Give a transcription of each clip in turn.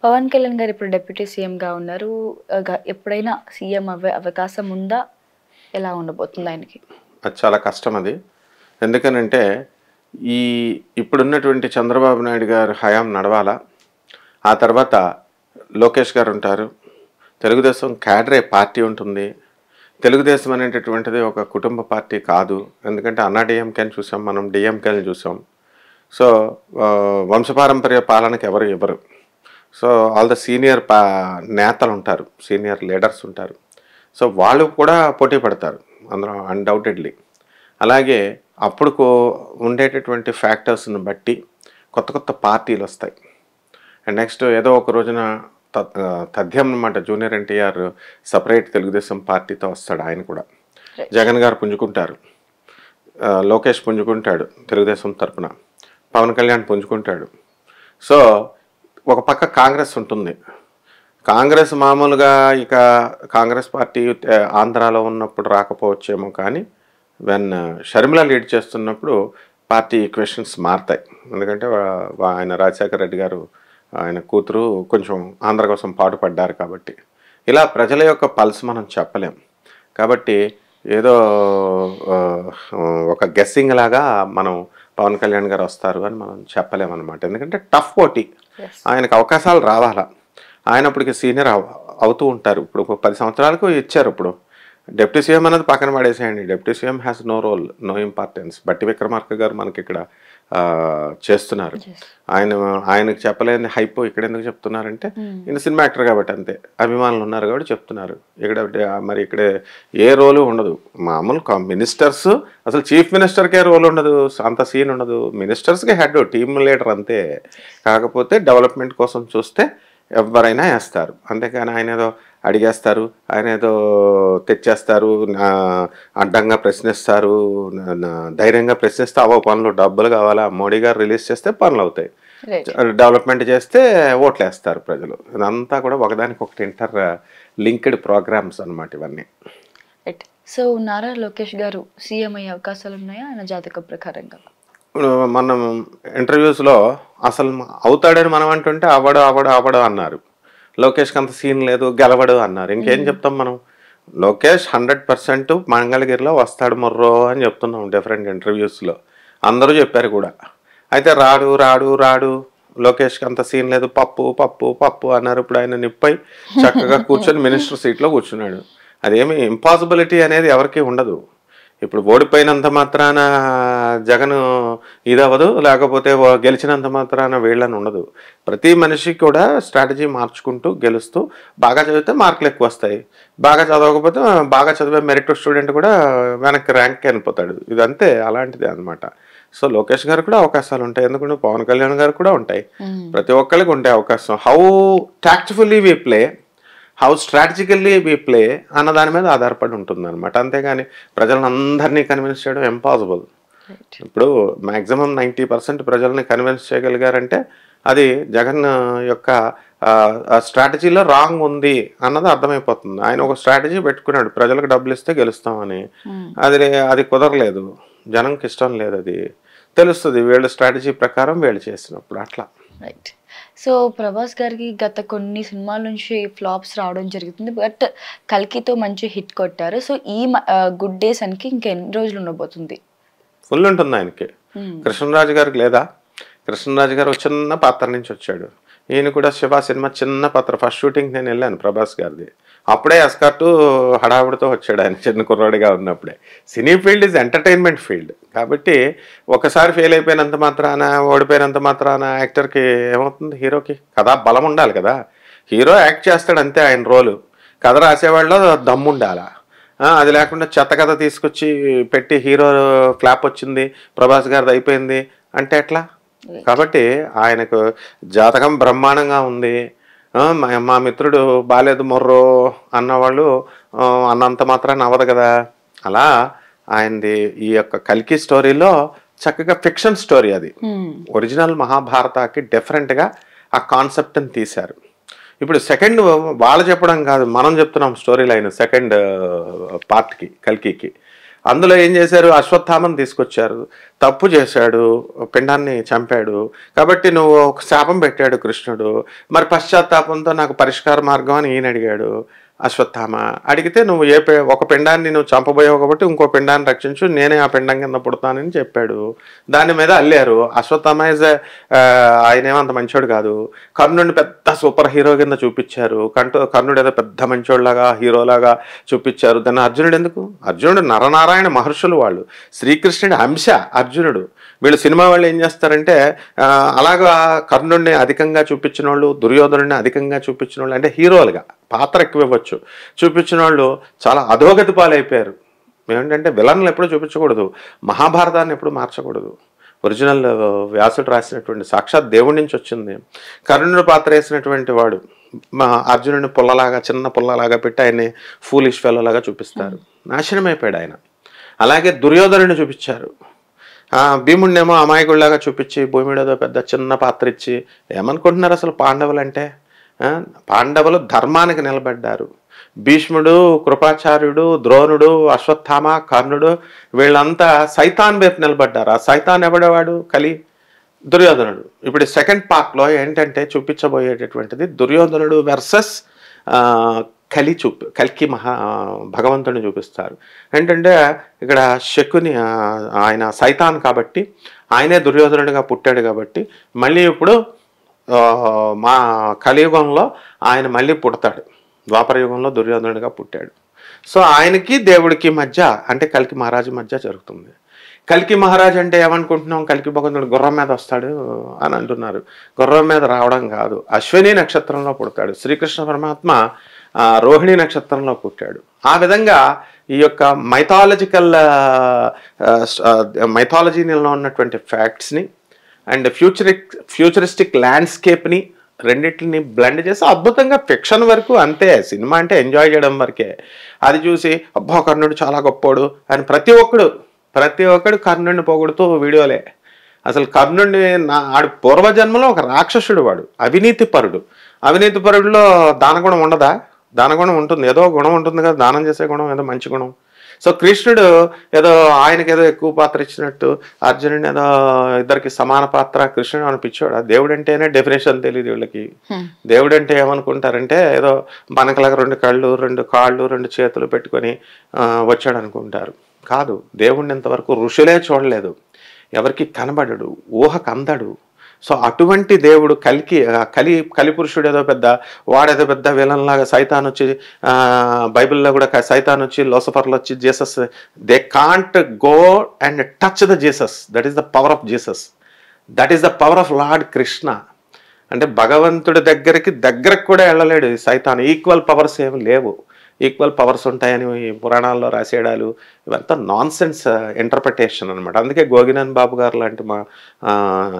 పవన్ కళ్యాణ్ గారు ఇప్పుడు డిప్యూటీ సీఎంగా ఉన్నారు. ఎప్పుడైనా సీఎం అవ్వే అవకాశం ఉందా? ఎలా ఉండబోతుంది ఆయనకి? అది చాలా కష్టం అది. ఎందుకనంటే ఈ ఇప్పుడున్నటువంటి చంద్రబాబు నాయుడు గారు హయాం నడవాలా. ఆ తర్వాత లోకేష్ గారు ఉంటారు. తెలుగుదేశం క్యాడరే పార్టీ ఉంటుంది. తెలుగుదేశం అనేటటువంటిది ఒక కుటుంబ పార్టీ కాదు. ఎందుకంటే అన్నా డిఎంకేని చూసాం, మనం డిఎంకేని చూసాం. సో వంశపారంపర్య పాలనకి ఎవరు ఇవ్వరు. సో ఆల్ ద సీనియర్ నేతలు ఉంటారు, సీనియర్ లీడర్స్ ఉంటారు. సో వాళ్ళు కూడా పోటీ పడతారు అందులో అన్డౌటెడ్లీ. అలాగే అప్పుడు ఉండేటటువంటి ఫ్యాక్టర్స్ని బట్టి కొత్త కొత్త పార్టీలు వస్తాయి. అండ్ నెక్స్ట్ ఏదో ఒక రోజున తథ్యం అనమాట, జూనియర్ ఎన్టీఆర్ సపరేట్ తెలుగుదేశం పార్టీతో వస్తాడు. ఆయన కూడా జగన్ గారు పుంజుకుంటారు, లోకేష్ పుంజుకుంటాడు తెలుగుదేశం తరపున, పవన్ కళ్యాణ్ పుంజుకుంటాడు. సో ఒక పక్క కాంగ్రెస్ ఉంటుంది. కాంగ్రెస్ మామూలుగా ఇక కాంగ్రెస్ పార్టీ ఆంధ్రాలో ఉన్నప్పుడు రాకపోవచ్చేమో, కానీ వెన్ షర్మిల లీడ్ చేస్తున్నప్పుడు పార్టీ ఈక్వేషన్స్ మారుతాయి. ఎందుకంటే ఆయన రాజశేఖర రెడ్డి గారు, ఆయన కూతురు కొంచెం ఆంధ్ర కోసం పాటుపడ్డారు కాబట్టి. ఇలా ప్రజల యొక్క పల్స్ మనం చెప్పలేం కాబట్టి ఏదో ఒక గెస్సింగ్ లాగా మనం పవన్ కళ్యాణ్ గారు వస్తారు అని మనం చెప్పలేమన్నమాట. ఎందుకంటే టఫ్ పోటీ, ఆయనకు అవకాశాలు రావాలా. ఆయన అప్పటికి సీనియర్ అవుతూ ఉంటారు. ఇప్పుడు 10 సంవత్సరాలకు ఇచ్చారు. ఇప్పుడు డిప్యూటీ సీఎం అనేది పక్కన పడేసేయండి. Deputy CM has no role, no importance. Bhatti Vikramarka గారు మనకి ఇక్కడ చేస్తున్నారు. ఆయనకు చెప్పలేని హైప్ ఇక్కడ ఎందుకు చెప్తున్నారంటే ఈయన సినిమా యాక్టర్ కాబట్టి, అంతే, అభిమానులు ఉన్నారు కాబట్టి చెప్తున్నారు. మరి ఇక్కడ ఏ రోలు ఉండదు. మామూలు మినిస్టర్స్, అసలు చీఫ్ మినిస్టర్కే రోల్ ఉండదు, అంత సీన్ ఉండదు. మినిస్టర్స్కి హెడ్, టీమ్ లీడర్ అంతే. కాకపోతే డెవలప్మెంట్ కోసం చూస్తే ఎవరైనా వేస్తారు, అంతేకాని ఆయన ఏదో అడిగేస్తారు, ఆయన ఏదో తెచ్చేస్తారు, అడ్డంగా ప్రశ్నిస్తారు, ధైర్యంగా ప్రశ్నిస్తే అవో పనులు, డబ్బులు కావాలా, మోడీ గారు రిలీజ్ చేస్తే పనులు అవుతాయి, డెవలప్మెంట్ చేస్తే ఓట్లు వేస్తారు ప్రజలు. ఇదంతా కూడా ఒకదానికొకటి ఇంటర్ లింక్డ్ ప్రోగ్రామ్స్ అనమాట ఇవన్నీ. సో నారా లోకేష్ గారు సీఎం అయ్యే అవకాశాలు ఉన్నాయా ఆయన జాతక ప్రకారంగా? మనం ఇంటర్వ్యూస్లో అసలు అవుతాడని మనం అంటుంటే అవడు అన్నారు. లోకేష్కి అంత సీన్ లేదు, గెలవడు అన్నారు. ఇంకేం చెప్తాం మనం? లోకేష్ 100% మంగళగిరిలో వస్తాడు మొర్రో అని చెప్తున్నాం డిఫరెంట్ ఇంటర్వ్యూస్లో. అందరూ చెప్పారు కూడా. అయితే రాడు లోకేష్కి అంత సీన్ లేదు, పప్పు అన్నారు. ఇప్పుడు ఆయన నిప్పై చక్కగా కూర్చొని మినిస్టర్ సీట్లో కూర్చున్నాడు. అదేమి ఇంపాసిబిలిటీ అనేది ఎవరికి ఉండదు. ఇప్పుడు ఓడిపోయినంత మాత్రాన జగన్ ఇదవ్వదు, లేకపోతే గెలిచినంత మాత్రాన వీళ్ళని ఉండదు. ప్రతి మనిషికి కూడా స్ట్రాటజీ మార్చుకుంటూ గెలుస్తూ, బాగా చదివితే మార్కులు ఎక్కువ వస్తాయి, బాగా చదవకపోతే బాగా చదివే మెరిట్ స్టూడెంట్ కూడా వెనక్కి ర్యాంక్కి వెళ్ళిపోతాడు. ఇదంతే, అలాంటిదే అనమాట. సో లోకేష్ గారు కూడా అవకాశాలు ఉంటాయి, ఎందుకంటే పవన్ కళ్యాణ్ గారు కూడా ఉంటాయి, ప్రతి ఒక్కరికి ఉంటాయి అవకాశం. How tactfully we play, how strategically we play అన్న దాని మీద ఆధారపడి ఉంటుంది అనమాట. అంతేగాని ప్రజలను అందరినీ కన్విన్స్ చేయడం ఇంపాసిబుల్. ఇప్పుడు మ్యాక్సిమం 90% ప్రజల్ని కన్విన్స్ చేయగలిగారంటే అది జగన్ యొక్క స్ట్రాటజీలో రాంగ్ ఉంది అన్నది అర్థమైపోతుంది. ఆయన ఒక స్ట్రాటజీ పెట్టుకున్నాడు, ప్రజలకు డబ్బులు ఇస్తే గెలుస్తామని. అది కుదరలేదు, జనంకి ఇష్టం లేదు. అది తెలుస్తుంది వీళ్ళ స్ట్రాటజీ ప్రకారం వీళ్ళు చేసినప్పుడు అట్లా. రైట్. సో ప్రభాస్ గారికి గత కొన్ని సినిమాల నుంచి ఫ్లాప్స్ రావడం జరుగుతుంది, బట్ కల్కితో మంచి హిట్ కొట్టారు. సో ఈ గుడ్ డేస్ అనికి ఇంకా ఎన్ని రోజులు ఉండబోతుంది? ఫుల్ ఉంటుంది ఆయనకి. కృష్ణరాజు గారికి లేదా? కృష్ణరాజు గారు చిన్న పాత్ర నుంచి వచ్చాడు. ఈయన కూడా శివ సినిమా చిన్న పాత్ర. ఫస్ట్ షూటింగ్ నేను వెళ్ళాను ప్రభాస్ గారిది. అప్పుడే ఎస్కార్టు హడావుడితో వచ్చాడు ఆయన చిన్న కుర్రాడిగా ఉన్నప్పుడే. Cine field is entertainment field కాబట్టి ఒకసారి ఫెయిల్ అయిపోయినంత మాత్రాన, ఓడిపోయినంత మాత్రాన యాక్టర్కి ఏమవుతుంది? హీరోకి కథా బలం ఉండాలి కదా. హీరో యాక్ట్ చేస్తాడు అంతే, ఆయన రోలు. కథ రాసేవాళ్ళు దమ్ము ఉండాలా. అది లేకుండా చెత్త కథ తీసుకొచ్చి పెట్టి హీరో క్లాప్ వచ్చింది, ప్రభాస్ గారిది అయిపోయింది అంటే ఎట్లా? కాబట్టి ఆయనకు జాతకం బ్రహ్మాండంగా ఉంది. మా మిత్రుడు బాలేదు మొర్రో అన్నవాళ్ళు అన్నంత మాత్రాన్ని అవ్వదు కదా. అలా ఆయనది ఈ యొక్క కల్కి స్టోరీలో చక్కగా ఫిక్షన్ స్టోరీ. అది ఒరిజినల్ మహాభారతకి డిఫరెంట్గా ఆ కాన్సెప్ట్ని తీశారు. ఇప్పుడు సెకండ్ వాళ్ళు చెప్పడం కాదు, మనం చెప్తున్నాం స్టోరీ లైన్ సెకండ్ పార్ట్కి, కల్కికి. అందులో ఏం చేశారు, అశ్వత్థామను తీసుకొచ్చారు, తప్పు చేశాడు, పిండాన్ని చంపాడు, కాబట్టి నువ్వు ఒక శాపం పెట్టాడు కృష్ణుడు, మరి పశ్చాత్తాపంతో నాకు పరిష్కార మార్గం అని ఈయన అడిగాడు అశ్వత్థామ. అడిగితే నువ్వు ఒక పిండాన్ని నువ్వు చంపబోయావు కాబట్టి ఇంకో పిండాన్ని రక్షించు, నేనే ఆ పిండం కింద పుడతానని చెప్పాడు. దాని మీద అల్లారు. అశ్వత్థామ ఆయన ఏమంత మంచోడు కాదు. కర్ణుడిని పెద్ద సూపర్ హీరో కింద చూపించారు. కర్ణుడు ఏదో పెద్ద మంచోడులాగా హీరోలాగా చూపించారు. దాన్ని అర్జునుడు ఎందుకు? అర్జునుడు నరనారాయణ మహర్షులు, వాళ్ళు శ్రీకృష్ణుడి అంశ అర్జునుడు. వీళ్ళు సినిమా వాళ్ళు ఏం చేస్తారంటే అలాగా కర్ణుడిని అధికంగా చూపించిన వాళ్ళు, దుర్యోధనుడిని అధికంగా చూపించిన వాళ్ళు, అంటే హీరోలుగా పాత్ర ఎక్కువ ఇవ్వచ్చు చూపించిన వాళ్ళు చాలా అధోగతి పాలైపోయారు. ఏమిటంటే విలన్లు ఎప్పుడు చూపించకూడదు, మహాభారతాన్ని ఎప్పుడు మార్చకూడదు. ఒరిజినల్ వ్యాసుడు రాసినటువంటి సాక్షాత్ దేవుడి నుంచి వచ్చింది. కర్ణుడి పాత్ర వేసినటువంటి వాడు అర్జునుడిని పుల్లలాగా, చిన్న పుల్లలాగా పెట్టి ఆయన్ని ఫూలిష్ ఫెలోలాగా చూపిస్తారు. నాశనం అయిపోయాడు ఆయన. అలాగే దుర్యోధనుడిని చూపించారు. భీముడినేమో అమాయకుడిలాగా చూపించి భూమి మీద పెద్ద చిన్న పాత్ర ఇచ్చి, ఏమనుకుంటున్నారు అసలు పాండవులు అంటే? పాండవులు ధర్మానికి నిలబడ్డారు. భీష్ముడు, కృపాచార్యుడు, ద్రోణుడు, అశ్వత్థామ, కర్ణుడు వీళ్ళంతా సైతాన్ వైపు నిలబడ్డారు. ఆ సైతాన్ ఎవడేవాడు? కలి, దుర్యోధనుడు. ఇప్పుడు సెకండ్ పార్ట్లో ఏంటంటే చూపించబోయేటటువంటిది దుర్యోధనుడు వర్సెస్ కల్కి భగవంతుడిని చూపిస్తారు. ఏంటంటే ఇక్కడ శకుని ఆయన సైతాన్ కాబట్టి, ఆయనే దుర్యోధనుడిగా పుట్టాడు కాబట్టి మళ్ళీ ఇప్పుడు మా కలియుగంలో ఆయన మళ్ళీ పుడతాడు. ద్వాపర యుగంలో దుర్యోధనుడిగా పుట్టాడు. సో ఆయనకి దేవుడికి మధ్య, అంటే కల్కి మహారాజు మధ్య జరుగుతుంది. కల్కి మహారాజు అంటే ఏమనుకుంటున్నాం, కల్కి భగవంతుడు గుర్రం మీద వస్తాడు అని అంటున్నారు. గుర్రం మీద రావడం కాదు, అశ్విని నక్షత్రంలో పుడతాడు. శ్రీకృష్ణ పరమాత్మ రోహిణి నక్షత్రంలో పుట్టాడు. ఆ విధంగా ఈ యొక్క మైథాలజీలో ఉన్నటువంటి ఫ్యాక్ట్స్ని అండ్ ఫ్యూచరిస్టిక్ ల్యాండ్స్కేప్ని రెండింటిని బ్లెండ్ చేసి అద్భుతంగా ఫిక్షన్ వరకు అంతే. సినిమా అంటే ఎంజాయ్ చేయడం వరకే. అది చూసి అబ్బా కర్ణుడు చాలా గొప్పోడు అని ప్రతి ఒక్కడు కర్ణుడిని పొగుడుతూ వీడియోలే. అసలు కర్ణుడిని ఆడు పూర్వజన్మలో ఒక రాక్షసుడు, వాడు అవినీతిపరుడిలో దానగుణం ఉండదా? దానగుణం ఉంటుంది, ఏదో గుణం ఉంటుంది కదా, దానం చేసే గుణం, ఏదో మంచి గుణం. సో కృష్ణుడు ఏదో ఆయనకి ఏదో ఎక్కువ పాత్ర ఇచ్చినట్టు, అర్జునుడిని ఏదో ఇద్దరికి సమాన పాత్ర, కృష్ణుడు అనిపించాడు. దేవుడు అంటేనే డెఫినేషన్ తెలియదు వీళ్ళకి. దేవుడు అంటే ఏమనుకుంటారంటే ఏదో మనకలాగా 2 కళ్ళు 2 కాళ్ళు 2 చేతులు పెట్టుకొని వచ్చాడు అనుకుంటారు. కాదు, దేవుడిని ఇంతవరకు ఋషులే చూడలేదు, ఎవరికి కనబడడు, ఊహకు అందడు. సో అటువంటి దేవుడు కలిపురుషుడు వాడేదో పెద్ద విలన్ లాగా సైతాన్ వచ్చి, బైబిల్లో కూడా సైతాన్ వచ్చి, లోసఫర్లు వచ్చి Jesus, they can't go and touch the Jesus. That is the power of Jesus, that is the power of lord Krishna. అంటే భగవంతుడి దగ్గరకు కూడా వెళ్ళలేడు సైతాన్. ఈక్వల్ పవర్స్ ఏమి లేవు. ఈక్వల్ పవర్స్ ఉంటాయని పురాణాల్లో రాసేయడాలు ఇవంతా నాన్ సెన్స్ ఇంటర్ప్రిటేషన్ అనమాట. అందుకే గోగినాన్ బాబు గారు లాంటి మా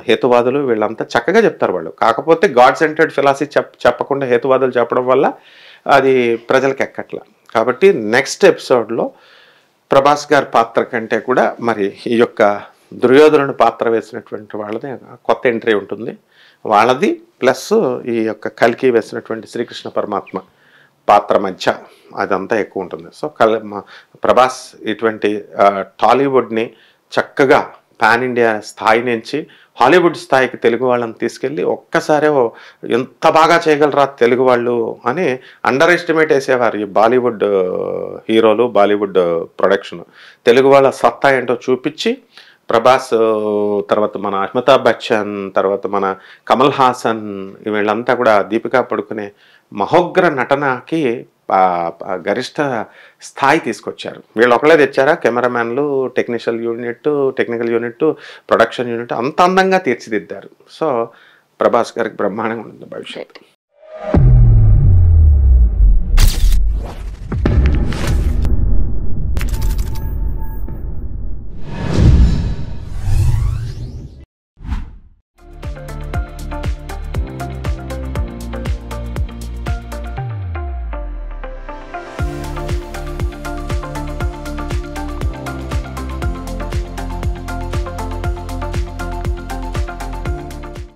హేతువాదులు వీళ్ళంతా చక్కగా చెప్తారు వాళ్ళు. కాకపోతే గాడ్ సెంటర్డ్ ఫిలాసఫీ చెప్పకుండా హేతువాదులు చెప్పడం వల్ల అది ప్రజలకు ఎక్కట్ల. కాబట్టి నెక్స్ట్ ఎపిసోడ్లో ప్రభాస్ గారి పాత్ర కంటే కూడా మరి ఈ యొక్క దుర్యోధనుడు పాత్ర వేసినటువంటి వాళ్ళది కొత్త ఎంట్రీ ఉంటుంది, వాళ్ళది ప్లస్ ఈ యొక్క కల్కి వేసినటువంటి శ్రీకృష్ణ పరమాత్మ పాత్ర మధ్య అదంతా ఎక్కువ ఉంటుంది. సో ప్రభాస్ ఇటువంటి టాలీవుడ్ని చక్కగా పాన్ ఇండియా స్థాయి నుంచి హాలీవుడ్ స్థాయికి తెలుగు వాళ్ళని తీసుకెళ్ళి ఒక్కసారే ఎంత బాగా చేయగలరా తెలుగు వాళ్ళు అని అండర్ ఎస్టిమేట్ వేసేవారు ఈ బాలీవుడ్ హీరోలు, బాలీవుడ్ ప్రొడక్షన్. తెలుగు వాళ్ళ సత్తా ఏంటో చూపించి ప్రభాస్ తర్వాత మన అమితాబ్ బచ్చన్, తర్వాత మన కమల్ హాసన్, వీళ్ళంతా కూడా దీపికా పడుకునే మహోగ్ర నటనకి గరిష్ట స్థాయి తీసుకొచ్చారు. వీళ్ళు ఒకళ్ళే తెచ్చారా, కెమెరామ్యాన్లు, టెక్నికల్ యూనిట్, ప్రొడక్షన్ యూనిట్ అంత అందంగా తీర్చిదిద్దారు. సో ప్రభాస్ గారికి బ్రహ్మాండంగా ఉంటుంది భవిష్యత్తు.